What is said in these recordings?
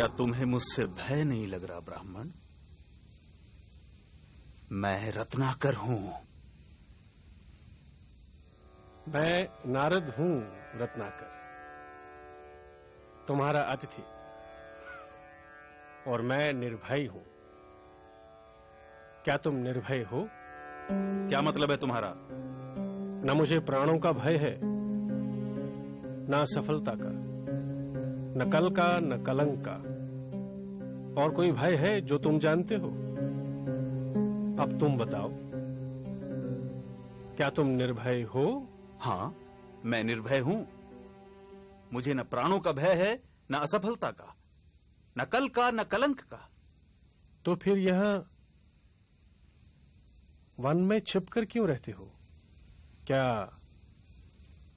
क्या तुम्हें मुझसे भय नहीं लग रहा ब्राह्मण? मैं रत्नाकर हूं। मैं नारद हूं रत्नाकर, तुम्हारा अतिथि, और मैं निर्भय हूं। क्या तुम निर्भय हो? क्या मतलब है तुम्हारा? न मुझे प्राणों का भय है, न सफलता का, न कल का, न कलंक का। और कोई भय है जो तुम जानते हो? अब तुम बताओ, क्या तुम निर्भय हो? हाँ, मैं निर्भय हूं। मुझे न प्राणों का भय है, न असफलता का, न कल का, न कलंक का। तो फिर यहां वन में छिपकर क्यों रहते हो? क्या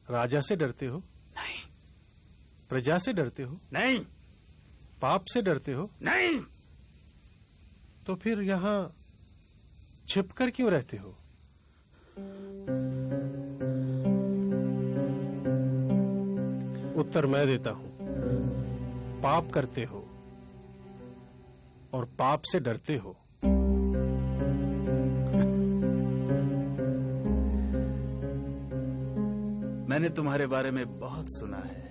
राजा से डरते हो? नहीं। प्रजा से डरते हो? नहीं। पाप से डरते हो? नहीं। तो फिर यहां छिपकर क्यों रहते हो? उत्तर मैं देता हूं। पाप करते हो और पाप से डरते हो। मैंने तुम्हारे बारे में बहुत सुना है।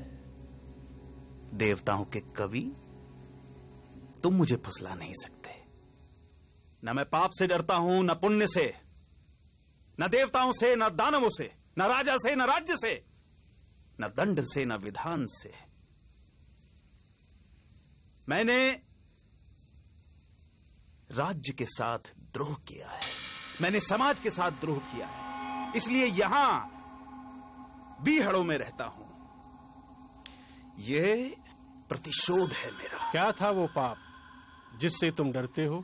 देवताओं के कवि, तुम मुझे फुसला नहीं सकते। न मैं पाप से डरता हूं, न पुण्य से, न देवताओं से, न दानवों से, न राजा से, न राज्य से, न दंड से, न विधान से। मैंने राज्य के साथ द्रोह किया है, मैंने समाज के साथ द्रोह किया है, इसलिए यहां बीहड़ों में रहता हूं। यह प्रतिशोध है मेरा। क्या था वो पाप जिससे तुम डरते हो?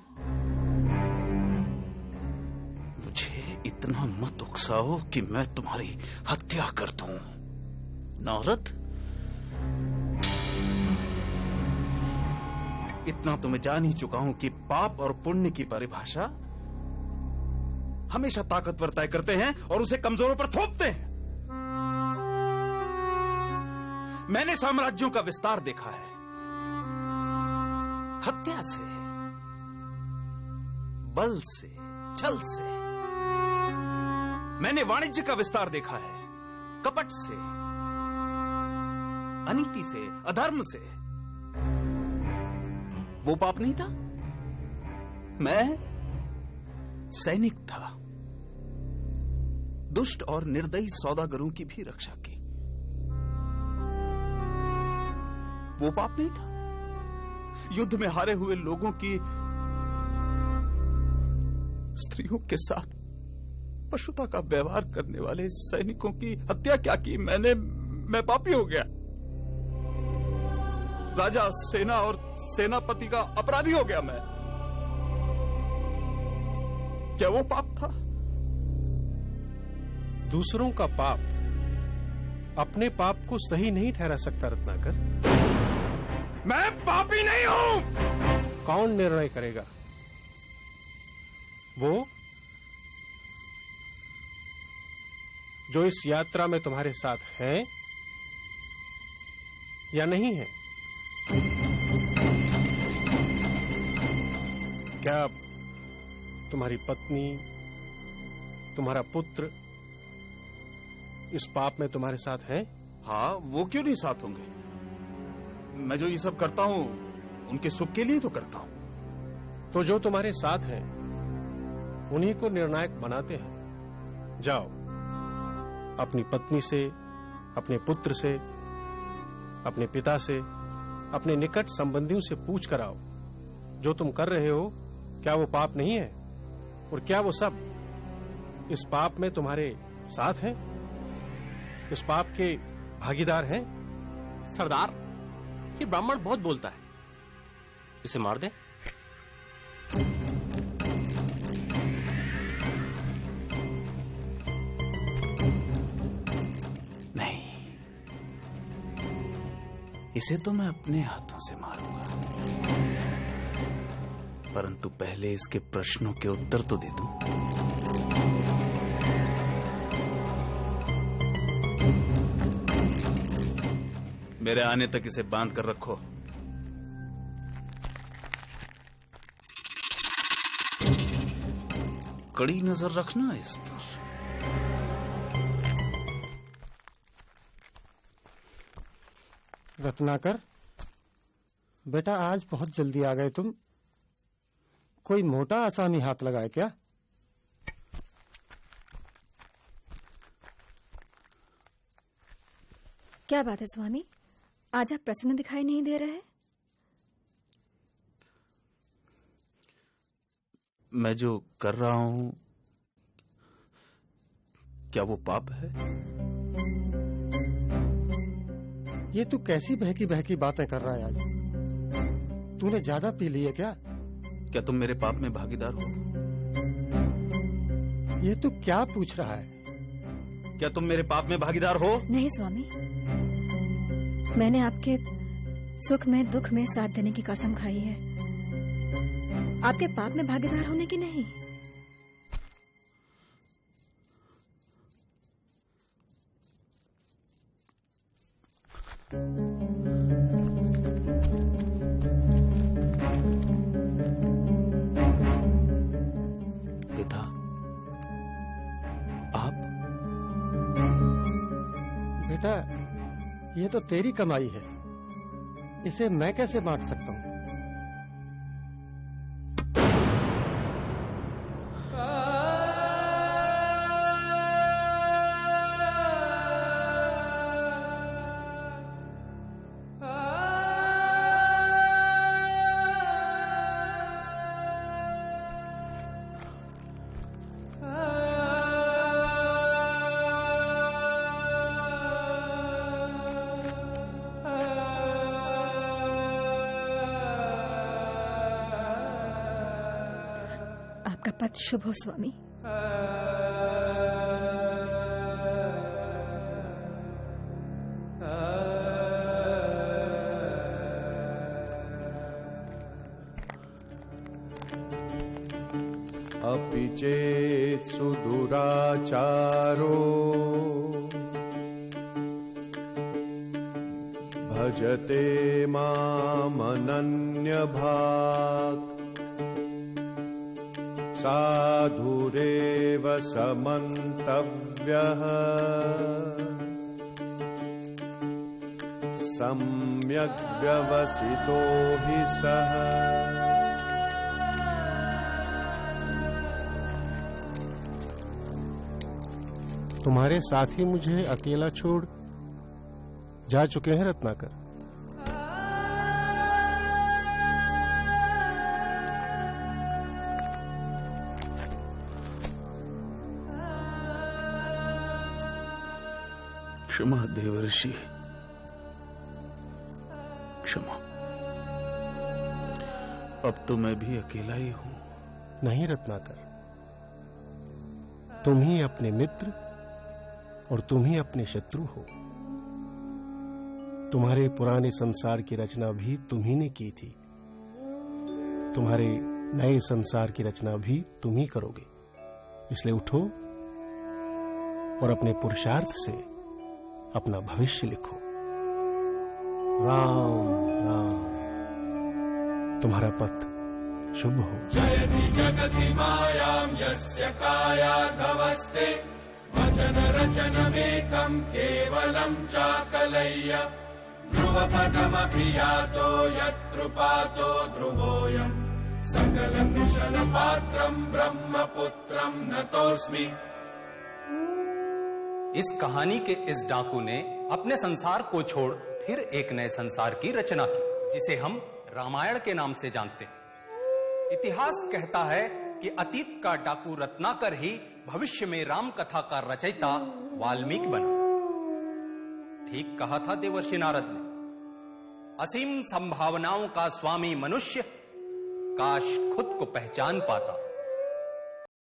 मुझे इतना मत उकसाओ कि मैं तुम्हारी हत्या कर दूं। नारद, इतना तो मैं जान ही चुका हूं कि पाप और पुण्य की परिभाषा हमेशा ताकतवर तय करते हैं और उसे कमजोरों पर थोपते हैं। मैंने साम्राज्यों का विस्तार देखा है, हत्या से, बल से, छल से। मैंने वाणिज्य का विस्तार देखा है, कपट से, अनीति से, अधर्म से। वो पाप नहीं था। मैं सैनिक था, दुष्ट और निर्दयी सौदागरों की भी रक्षा की। वो पाप नहीं था। युद्ध में हारे हुए लोगों की स्त्रियों के साथ पशुता का व्यवहार करने वाले सैनिकों की हत्या क्या की? मैं पापी हो गया। राजा, सेना और सेनापति का अपराधी हो गया मैं। क्या वो पाप था? दूसरों का पाप अपने पाप को सही नहीं ठहरा सकता रत्नाकर। मैं पापी नहीं हूं। कौन निर्णय करेगा? वो जो इस यात्रा में तुम्हारे साथ हैं या नहीं है? क्या तुम्हारी पत्नी, तुम्हारा पुत्र इस पाप में तुम्हारे साथ हैं? हाँ, वो क्यों नहीं साथ होंगे? मैं जो ये सब करता हूं उनके सुख के लिए तो करता हूं। तो जो तुम्हारे साथ हैं उन्हीं को निर्णायक बनाते हैं। जाओ, अपनी पत्नी से, अपने पुत्र से, अपने पिता से, अपने निकट संबंधियों से पूछ कर आओ, जो तुम कर रहे हो क्या वो पाप नहीं है? और क्या वो सब इस पाप में तुम्हारे साथ हैं? इस पाप के भागीदार हैं? सरदार, ये ब्राह्मण बहुत बोलता है, इसे मार दे। नहीं, इसे तो मैं अपने हाथों से मारूंगा, परंतु पहले इसके प्रश्नों के उत्तर तो दे दूं। मेरे आने तक इसे बांध कर रखो, कड़ी नजर रखना इस पर। रत्नाकर बेटा, आज बहुत जल्दी आ गए तुम। कोई मोटा आसामी हाथ लगाए क्या? क्या बात है स्वामी, आज आप प्रसन्न दिखाई नहीं दे रहे? मैं जो कर रहा हूं, क्या वो पाप है? ये तू कैसी बहकी बहकी बातें कर रहा है आज? तूने ज्यादा पी ली है क्या? क्या तुम मेरे पाप में भागीदार हो? ये तू क्या पूछ रहा है? क्या तुम मेरे पाप में भागीदार हो? नहीं स्वामी, मैंने आपके सुख में दुख में साथ देने की कसम खाई है, आपके पाप में भागीदार होने की नहीं। पिता, आप? बेटा, ये तो तेरी कमाई है, इसे मैं कैसे बांट सकता हूँ? आपका पथ शुभ हो स्वामी। अपि चेत् सुदुराचारो भजते मामनन्यभाक् साधुरेव समन्तव्यः सम्यग् व्यवसितो हि सः। तुम्हारे साथी मुझे अकेला छोड़ जा चुके हैं रत्नाकर। क्षमा देवर्षि, क्षमा। अब तो मैं भी अकेला ही हूं। नहीं रत्नाकर, तुम ही अपने मित्र और तुम ही अपने शत्रु हो। तुम्हारे पुराने संसार की रचना भी तुम ही ने की थी, तुम्हारे नए संसार की रचना भी तुम ही करोगे। इसलिए उठो और अपने पुरुषार्थ से अपना भविष्य लिखो। राम राम, तुम्हारा पथ शुभ हो। जयति जगति मायां यस्य कायाधवस्ते वचन रचनमेकं केवलं चाकलय्य ध्रुवपदमपि यातो यत्कृपातो ध्रुवोऽयं सकलकुशलपात्रं ब्रह्मपुत्रं नतोऽस्मि। इस कहानी के इस डाकू ने अपने संसार को छोड़ फिर एक नए संसार की रचना की, जिसे हम रामायण के नाम से जानते हैं। इतिहास कहता है कि अतीत का डाकू रत्नाकर ही भविष्य में राम कथा का रचयिता वाल्मीकि बना। ठीक कहा था देवर्षि नारद ने, असीम संभावनाओं का स्वामी मनुष्य काश खुद को पहचान पाता।